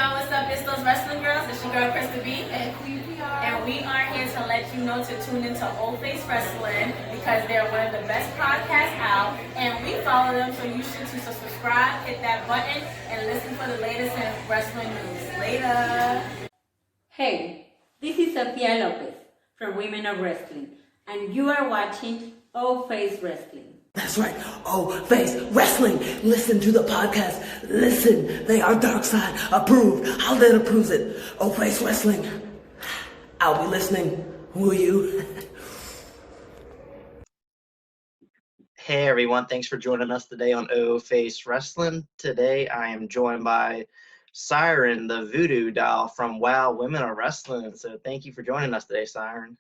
y'all, what's up? It's those wrestling girls. It's your girl, Krista B. And Queen PR. And we are here to let you know to tune into Old Face Wrestling because they're one of the best podcasts out. And we follow them, so you should too. So subscribe, hit that button, and listen for the latest in wrestling news. Later. Hey, this is Sofia Lopez from Women of Wrestling, and you are watching Old Face Wrestling. That's right. Oh, Face Wrestling. Listen to the podcast. Listen. They are Dark Side approved. Outlet approves it. Oh, Face Wrestling. I'll be listening. Will you? Hey everyone, thanks for joining us today on O Face Wrestling. Today I am joined by Siren, the voodoo doll from WOW Women of Wrestling. So thank you for joining us today, Siren.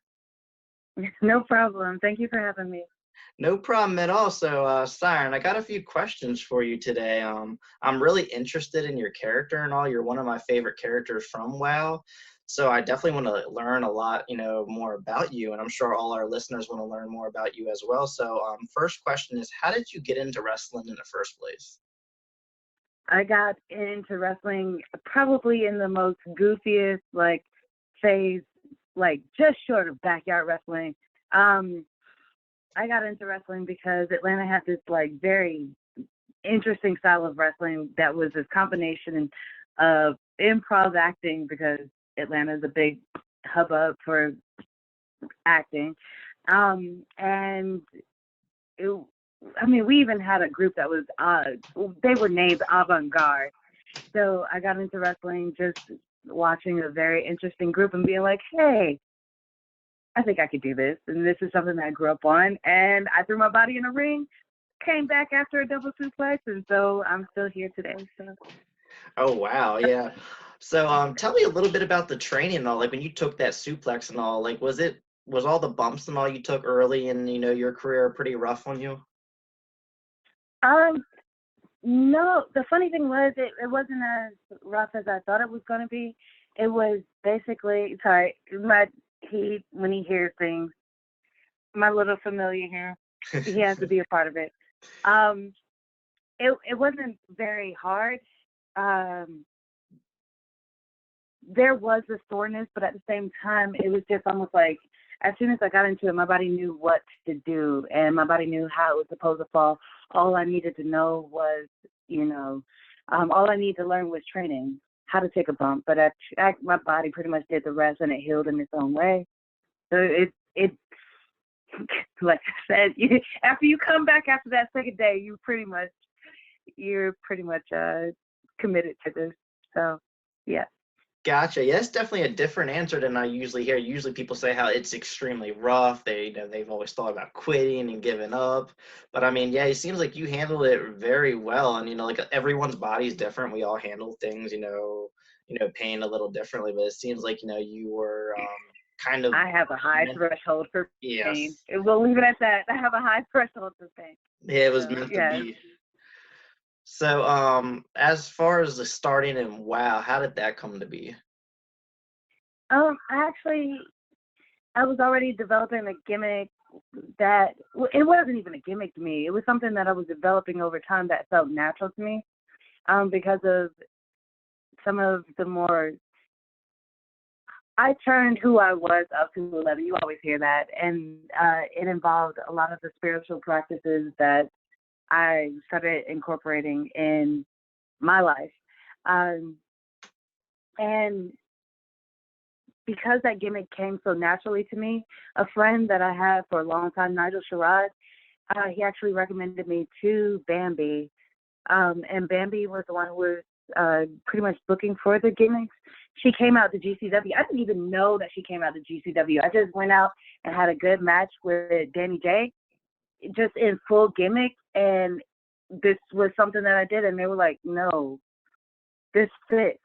No problem. Thank you for having me. No problem at all. So Siren, I got a few questions for you today. I'm really interested in your character and all. You're one of my favorite characters from WOW. So I definitely want to learn a lot, more about you, and I'm sure all our listeners want to learn more about you as well. So first question is, how did you get into wrestling in the first place? I got into wrestling probably in the most goofiest phase, just short of backyard wrestling. I got into wrestling because Atlanta had this very interesting style of wrestling that was this combination of improv acting, because Atlanta is a big hubbub for acting. And we even had a group that was, they were named Avant-Garde. So I got into wrestling just watching a very interesting group and being like, hey, I think I could do this. And this is something that I grew up on. And I threw my body in a ring, came back after a double suplex, and so I'm still here today. So. Oh, wow. Yeah. So tell me a little bit about the training and all, when you took that suplex and all, was all the bumps and all you took early in, your career pretty rough on you? No, the funny thing was it wasn't as rough as I thought it was going to be. It was basically, when he hears things, my little familiar here, he has to be a part of it. It wasn't very hard. There was a soreness, but at the same time, it was just almost like as soon as I got into it, my body knew what to do, and my body knew how it was supposed to fall. All I needed to know was, all I needed to learn was training, how to take a bump. But my body pretty much did the rest, and it healed in its own way. So it like I said, after you come back after that second day, you're pretty much committed to this. So, yeah. Gotcha. Yeah, it's definitely a different answer than I usually hear. Usually people say how it's extremely rough. They've always thought about quitting and giving up. But yeah, it seems like you handled it very well. And everyone's body's different. We all handle things, pain a little differently. But it seems like you were kind of. I have a high threshold for pain. Yes. We'll leave it at that. I have a high threshold for pain. Yeah, it was meant to be. So, as far as the starting in WOW, how did that come to be? I was already developing a gimmick that, it wasn't even a gimmick to me. It was something that I was developing over time that felt natural to me, because of some of the more, I turned who I was up to 11. You always hear that. And it involved a lot of the spiritual practices that I started incorporating in my life. And because that gimmick came so naturally to me, a friend that I had for a long time, Nigel Sherrod, he actually recommended me to Bambi. And Bambi was the one who was pretty much looking for the gimmicks. She came out to GCW. I didn't even know that she came out to GCW. I just went out and had a good match with Danny J, just in full gimmick, and this was something that I did, and they were like, no, this fits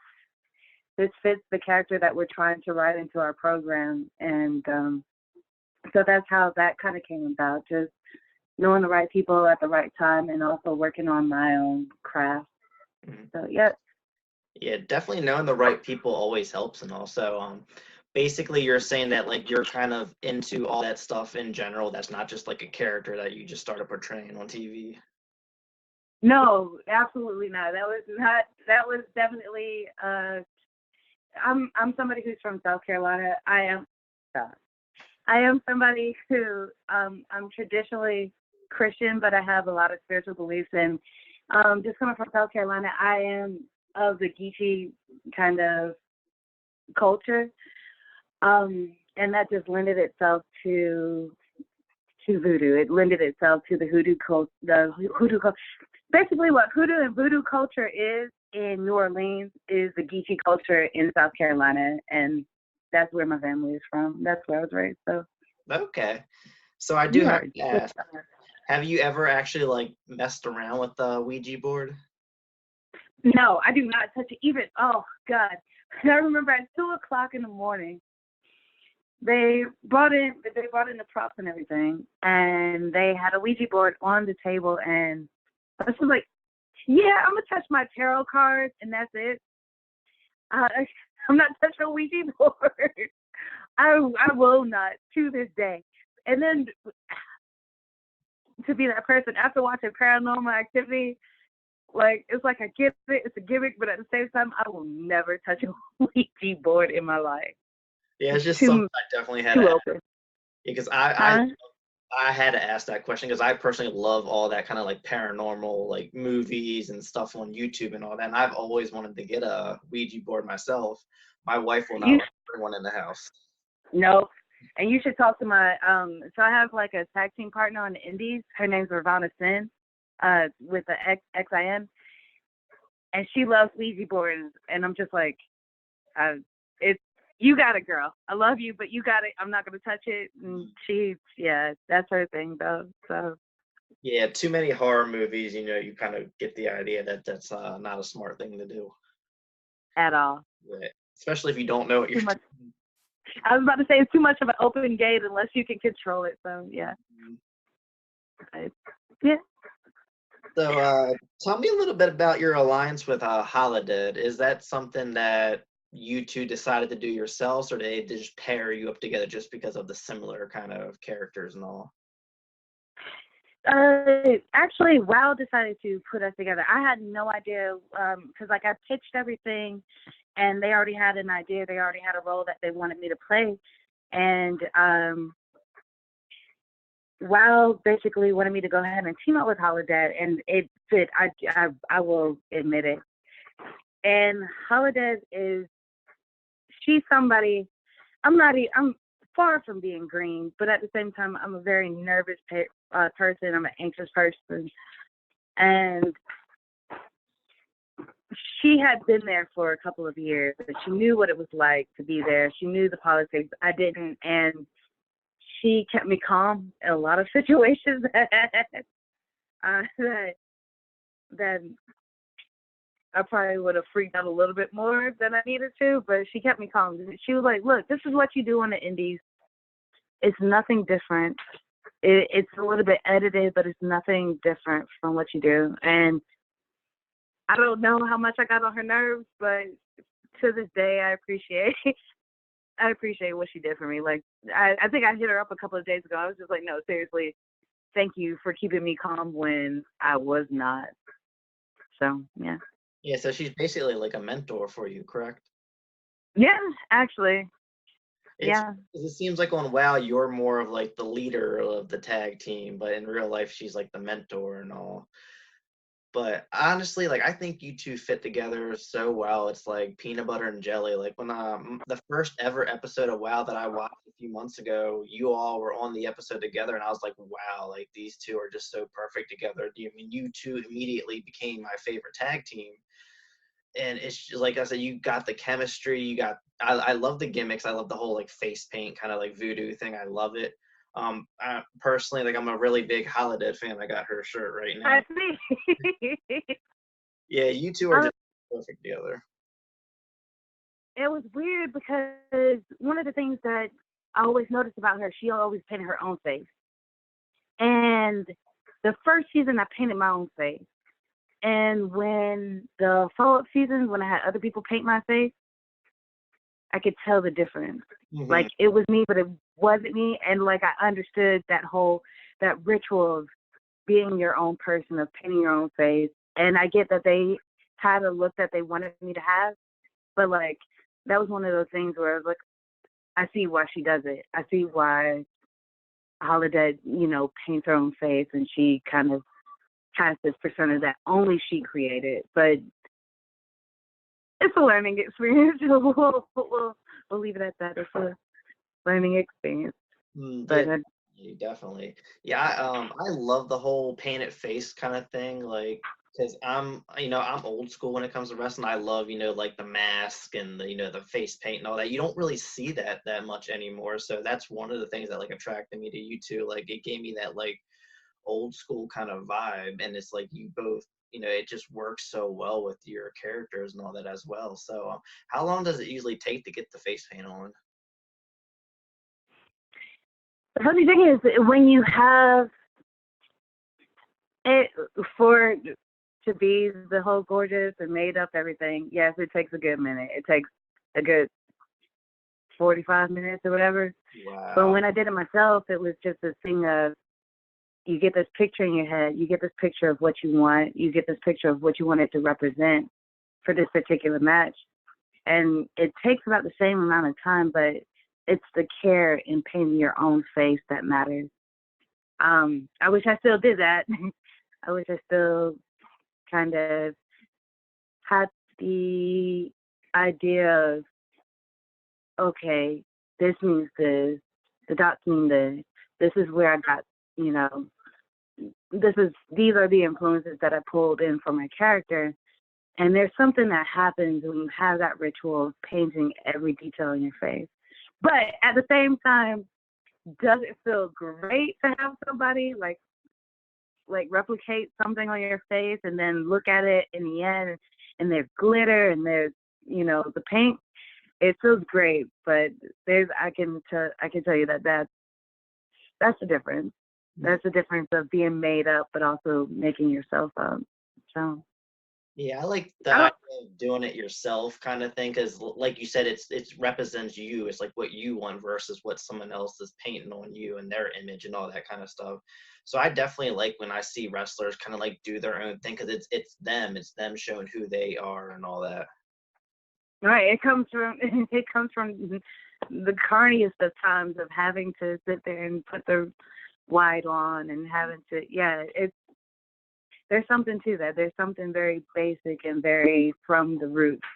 the character that we're trying to write into our program. And so that's how that kind of came about, just knowing the right people at the right time and also working on my own craft. Mm-hmm. So yeah. Yeah, definitely knowing the right people always helps. And also, basically you're saying that you're kind of into all that stuff in general. That's not just a character that you just started portraying on TV. No, absolutely not. That was not. That was definitely. I'm somebody who's from South Carolina. I am somebody who I'm traditionally Christian, but I have a lot of spiritual beliefs. And just coming from South Carolina, I am of the Geechee kind of culture, and that just lended itself to voodoo. It lended itself to the hoodoo cult, basically what hoodoo and voodoo culture is in New Orleans is the Geechee culture in South Carolina, and that's where my family is from. That's where I was raised. So Okay. So I do you have heard. to ask, have you ever actually like messed around with the Ouija board? No, I do not touch it. Even oh God, I remember at 2:00 in the morning, they brought in the props and everything, and they had a Ouija board on the table, and I was just like, yeah, I'm gonna touch my tarot cards, and that's it. I'm not touching a Ouija board. I will not to this day. And then to be that person after watching Paranormal Activity, like it's like I get it, it's a gimmick, but at the same time, I will never touch a Ouija board in my life. Yeah, it's just Too something I definitely had too to ask, open. because Huh? I had to ask that question because I personally love all that kind of like paranormal like movies and stuff on YouTube and all that. And I've always wanted to get a Ouija board myself. My wife will not You let me bring one in the house. no. And you should talk to my so I have like a tag team partner on the indies. Her name's Ravana Sin, with the XIN. And she loves Ouija boards, and I'm just like, it's you got it, girl. I love you, but you got it. I'm not gonna touch it. And yeah, that's her thing though. So Yeah, too many horror movies, you kind of get the idea that that's not a smart thing to do. at all, Right. Especially if you don't know what too you're much. I was about to say it's too much of an open gate unless you can control it. So yeah, doing. yeah. So, tell me a little bit about your alliance with Holiday. Is that something that you two decided to do yourselves, or did they just pair you up together just because of the similar kind of characters and all? Actually, WoW decided to put us together. I had no idea because like I pitched everything, and they already had an idea. They already had a role that they wanted me to play, and WoW basically wanted me to go ahead and team up with Holiday, and it fit. I will admit it. And Holiday she's somebody. I'm far from being green, but at the same time, I'm a very nervous person. I'm an anxious person, and she had been there for a couple of years. She knew what it was like to be there. She knew the politics. I didn't, and she kept me calm in a lot of situations that I probably would have freaked out a little bit more than I needed to, but she kept me calm. She was like, look, this is what you do on the indies. It's nothing different. It's a little bit edited, but it's nothing different from what you do. And I don't know how much I got on her nerves, but to this day, I appreciate what she did for me. Like, I think I hit her up a couple of days ago. I was just like, no, seriously, thank you for keeping me calm when I was not. So, yeah. Yeah, so she's basically like a mentor for you, correct? Yeah, actually. It's Yeah. it seems like on WoW you're more of like the leader of the tag team, but in real life she's like the mentor and all. But honestly, like I think you two fit together so well. It's like peanut butter and jelly. Like when the first ever episode of WoW that I watched a few months ago, you all were on the episode together, and I was like, wow, like these two are just so perfect together. I mean, you two immediately became my favorite tag team. And it's just, like I said, you got the chemistry. I love the gimmicks. I love the whole like face paint kind of like voodoo thing. I love it. I, personally, like I'm a really big Holiday fan. I got her shirt right now. I see. Yeah, you two are just perfect together. It was weird because one of the things that I always noticed about her, she always painted her own face. And the first season, I painted my own face. And when the follow-up seasons, when I had other people paint my face, I could tell the difference. Mm-hmm. Like, it was me, but it wasn't me. And, like, I understood that ritual of being your own person, of painting your own face. And I get that they had a look that they wanted me to have, but like that was one of those things where I was like, I see why she does it. I see why Holiday, paints her own face and she kind of has this persona that only she created. But it's a learning experience. We'll leave it at that. It's a learning experience. But Definitely. Yeah, I love the whole painted face kind of thing, like, because I'm old school when it comes to wrestling. I love, like the mask and the face paint and all that. You don't really see that much anymore. So that's one of the things that like attracted me to you too. Like it gave me that like old school kind of vibe, and it's like you both, it just works so well with your characters and all that as well. So, how long does it usually take to get the face paint on? the funny thing is, when you have it for to be the whole gorgeous and made up everything, yes, it takes a good minute. It takes a good 45 minutes or whatever. Wow. But when I did it myself, it was just a thing of you get this picture in your head, you get this picture of what you want, you get this picture of what you want it to represent for this particular match. And it takes about the same amount of time, but it's the care in painting your own face that matters. I wish I still did that. I wish I still kind of had the idea of, okay, this means this, the dots mean this is where I got, these are the influences that I pulled in for my character. And there's something that happens when you have that ritual of painting every detail in your face. But at the same time, does it feel great to have somebody like replicate something on your face and then look at it in the end and there's glitter and there's, the paint? It feels great, but I can tell you that's the difference. That's the difference of being made up, but also making yourself up. So. Yeah, I like the idea of doing it yourself kind of thing, because like you said, it represents you. It's like what you want versus what someone else is painting on you and their image and all that kind of stuff. So I definitely like when I see wrestlers kind of like do their own thing, because it's them showing who they are and all that. Right. It comes from the carniest of times of having to sit there and put the wide on and having to there's something to that. There's something very basic and very from the roots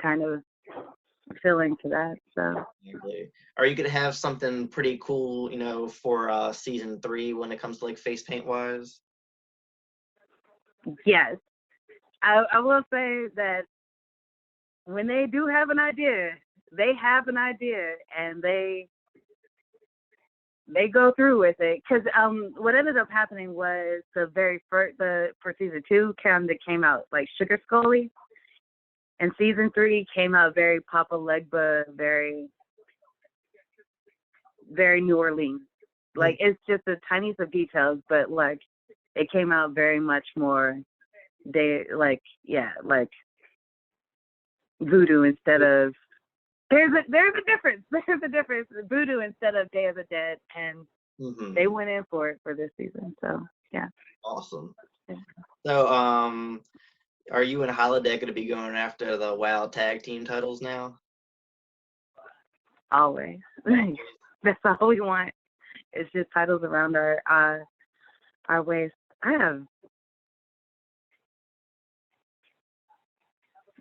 kind of feeling to that. So Exactly. Are you gonna have something pretty cool, for season 3 when it comes to like face paint wise? yes. I will say that when they do have an idea, they have an idea and they go through with it. Because what ended up happening was for season 2 kind of came out like Sugar Scully, and season 3 came out very Papa Legba, very very New Orleans. Like it's just the tiniest of details, but like it came out very much more like voodoo instead of there's a difference. There's a difference. Voodoo instead of Day of the Dead, and they went in for it for this season. So yeah. Awesome. Yeah. So are you and Holiday going to be going after the WoW tag team titles now? Always. That's all we want. It's just titles around our waist.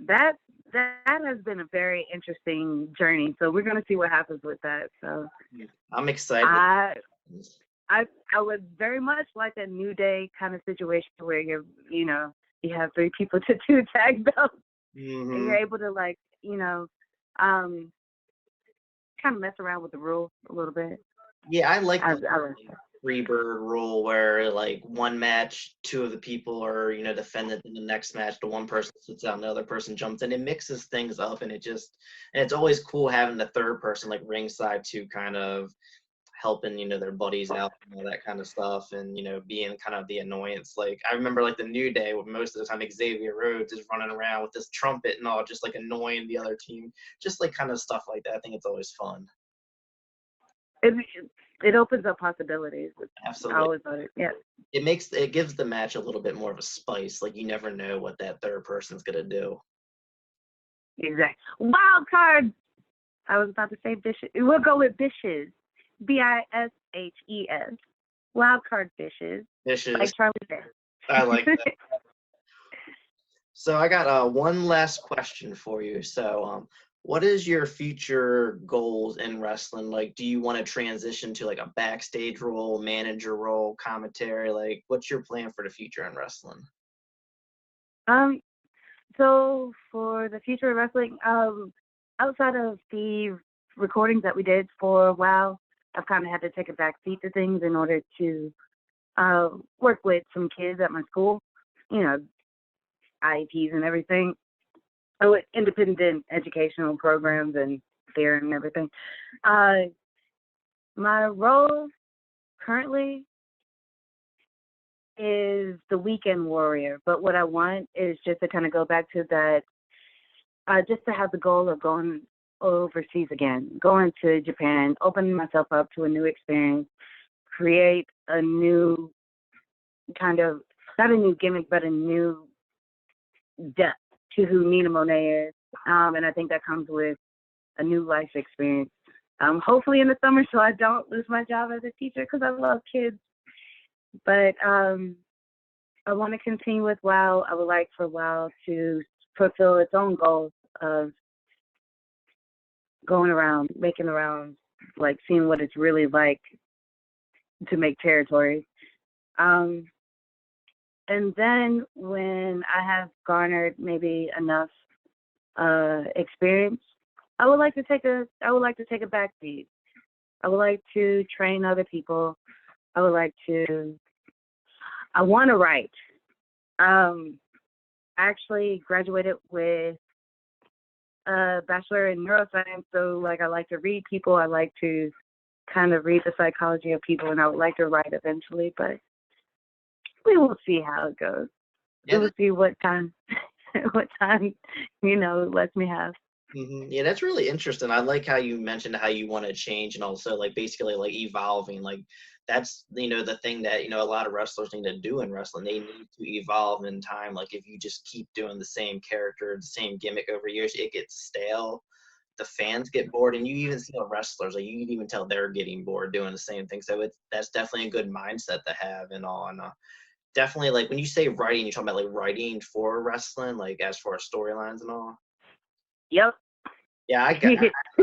That has been a very interesting journey. So we're gonna see what happens with that. So I'm excited. I would very much like a New Day kind of situation where you have 3 people to 2 tag belts, and you're able to kind of mess around with the rules a little bit. Yeah, I like the Freebird rule where like one match, 2 of the people are defended, in the next match the one person sits out and the other person jumps in. It mixes things up, and it's always cool having the third person like ringside to kind of helping their buddies out and all that kind of stuff, and being kind of the annoyance. Like I remember like the New Day, most of the time Xavier Rhodes is running around with this trumpet and all, just like annoying the other team, just like kind of stuff like that. I think it's always fun. it opens up possibilities. I Absolutely. always thought it. Yeah, It gives the match a little bit more of a spice. Like you never know what that third person's gonna do. exactly. Wild card. I was about to say bishes. We'll go with bishes. Bishes. Wild card bishes. Dishes. Like Charlie said. I like that. So I got one last question for you. So what is your future goals in wrestling? Like, do you want to transition to like a backstage role, manager role, commentary? Like, what's your plan for the future in wrestling? Um. So for the future of wrestling, outside of the recordings that we did for WoW, I've kind of had to take a back seat to things in order to work with some kids at my school. You know, IEPs and everything. Oh, independent educational programs and theater and everything. Uh, my role currently is the weekend warrior, but what I want is just to kind of go back to that, just to have the goal of going overseas again, going to Japan, opening myself up to a new experience, create a new kind of, not a new gimmick, but a new depth to who Nina Monet is. And I think that comes with a new life experience. Hopefully in the summer, so I don't lose my job as a teacher because I love kids. But I want to continue with WoW. I would like for WoW to fulfill its own goals of going around, making around, like seeing what it's really like to make territory. And then when I have garnered maybe enough experience, I would like to take a back seat. I would like to train other people. I want to write. I actually graduated with a bachelor in neuroscience, so like I like to read people. I like to kind of read the psychology of people, and I would like to write eventually, but we will see how it goes. We Yeah, will see what time, what time, lets me have. yeah, that's really interesting. I like how you mentioned how you want to change and also like basically like evolving. Like that's the thing that a lot of wrestlers need to do in wrestling. They need to evolve in time. Like if you just keep doing the same character, the same gimmick over years, it gets stale. The fans get bored, and you even see the wrestlers like you can even tell they're getting bored doing the same thing. So that's definitely a good mindset to have and all. And definitely like when you say writing, you're talking about like writing for wrestling, like as far as storylines and all. Yep. Yeah, I got.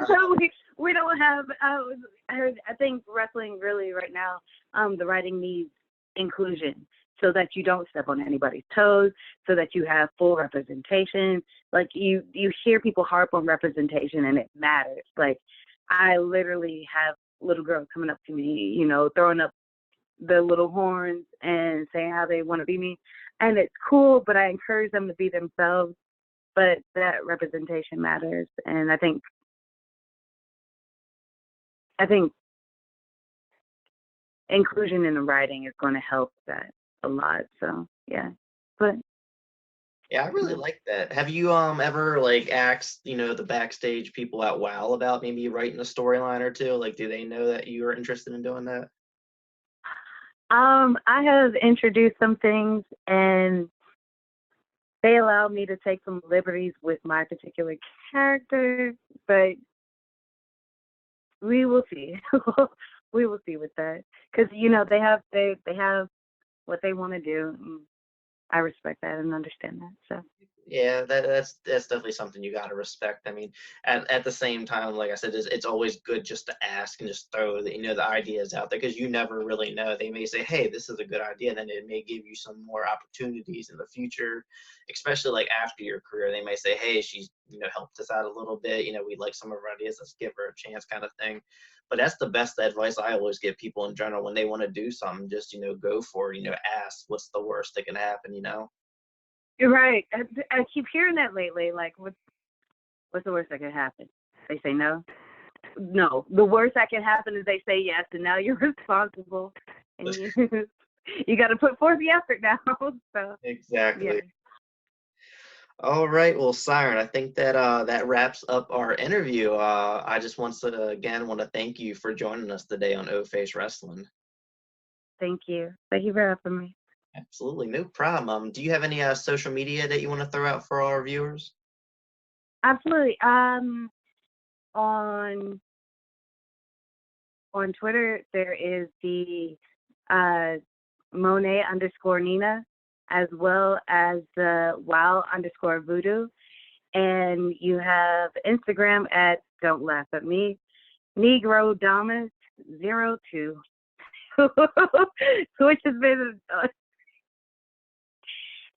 So we don't have. I think wrestling really right now, the writing needs inclusion so that you don't step on anybody's toes, so that you have full representation. Like you hear people harp on representation and it matters. Like I literally have little girls coming up to me, throwing up the little horns and saying how they want to be me, and it's cool. But I encourage them to be themselves. But that representation matters, and I think inclusion in the writing is going to help that a lot. So yeah, but Yeah, I really like that. Have you ever like asked the backstage people at WoW about maybe writing a storyline or two? Like, do they know that you are interested in doing that? I have introduced some things, and they allowed me to take some liberties with my particular character, but we will see. We will see with that, because they have what they want to do. And I respect that and understand that. So Yeah, that's definitely something you got to respect. I mean, at the same time, like I said, it's always good just to ask and just throw the ideas out there because you never really know. They may say, "Hey, this is a good idea," and then it may give you some more opportunities in the future, especially like after your career. They may say, "Hey, she's helped us out a little bit. We like some of her ideas. Let's give her a chance," kind of thing. But that's the best advice I always give people in general when they want to do something. Just go for it. Ask what's the worst that can happen. you're right. I keep hearing that lately. Like, what's the worst that could happen? They say no. No, the worst that can happen is they say yes, and now you're responsible, and you got to put forth the effort now. So Exactly. yeah. All right, well, Siren, I think that that wraps up our interview. I just want to again want to thank you for joining us today on O Face Wrestling. Thank you. Thank you for having me. Absolutely, no problem. Do you have any social media that you want to throw out for our viewers? Absolutely. On on Twitter there is the Monet underscore Nina, as well as the wow_voodoo. And you have Instagram at, don't laugh at me, Negro Damas 02. Which has been that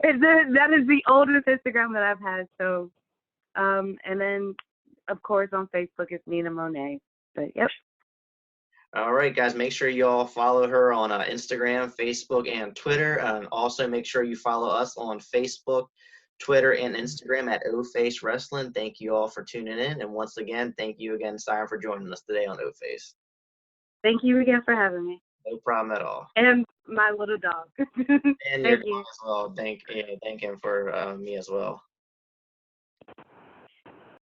is the oldest Instagram that I've had. So and then of course on Facebook it's Nina Monet. But yep. All right, guys, make sure you all follow her on Instagram, Facebook, and Twitter. And also make sure you follow us on Facebook, Twitter, and Instagram at O Face Wrestling. Thank you all for tuning in. And once again, thank you again, Siren, for joining us today on O Face. Thank you again for having me. No problem at all. And my little dog. And your Thank dog you. as well. Thank him for me as well.